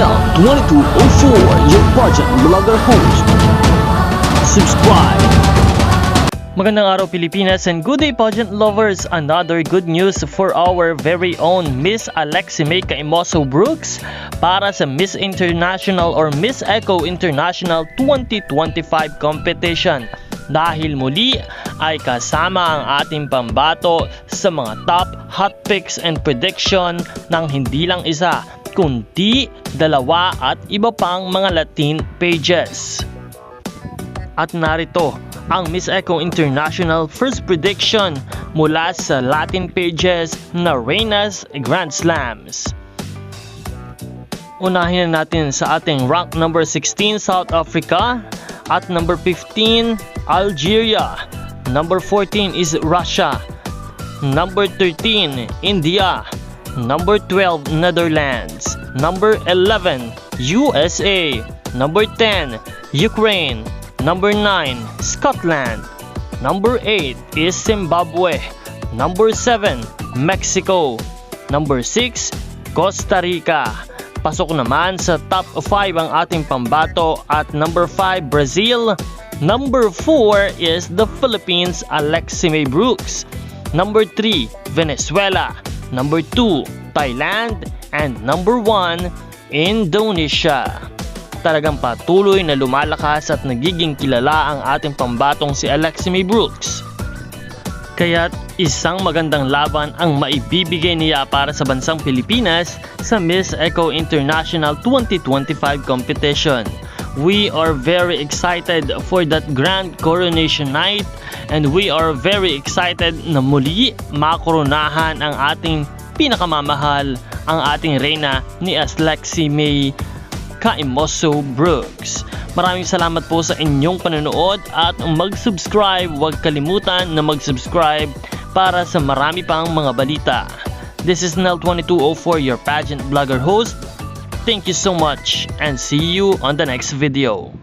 Nel 2204, your pageant vlogger host. Subscribe. Magandang araw Pilipinas and good day pageant lovers! Another good news for our very own Miss Aleximay Caimoso Brooks para sa Miss International or Miss Eco International 2025 competition. Dahil muli ay kasama ang ating pambato sa mga top hot picks and prediction ng hindi lang isa kundi dalawa at iba pang mga Latin pages. At narito ang Miss Eco International first prediction mula sa Latin pages na Reyna's Grand Slams. Unahin natin sa ating rank number 16 South Africa, at number 15 Algeria, number 14 is Russia, number 13 India, number 12 Netherlands, number 11 USA, number 10 Ukraine, number 9 Scotland, number 8 is Zimbabwe, number 7 Mexico, number 6 Costa Rica. Pasok naman sa top 5 ang ating pambato at number 5 Brazil, number 4 is the Philippines Aleximay Brooks, number 3 Venezuela, number 2 Thailand, and number 1 Indonesia. Talagang patuloy na lumalakas at nagiging kilala ang ating pambatong si Aleximay Brooks. Kaya't isang magandang laban ang maibibigay niya para sa bansang Pilipinas sa Miss Eco International 2025 competition. We are very excited for that grand coronation night and we are very excited na muli makoronahan ang ating pinakamamahal, ang ating reyna ni Aleximay Caimoso Brooks. Maraming salamat po sa inyong panonood at mag-subscribe. Huwag kalimutan na mag-subscribe para sa marami pang mga balita. This is Nel 2204, your pageant blogger host. Thank you so much and see you on the next video.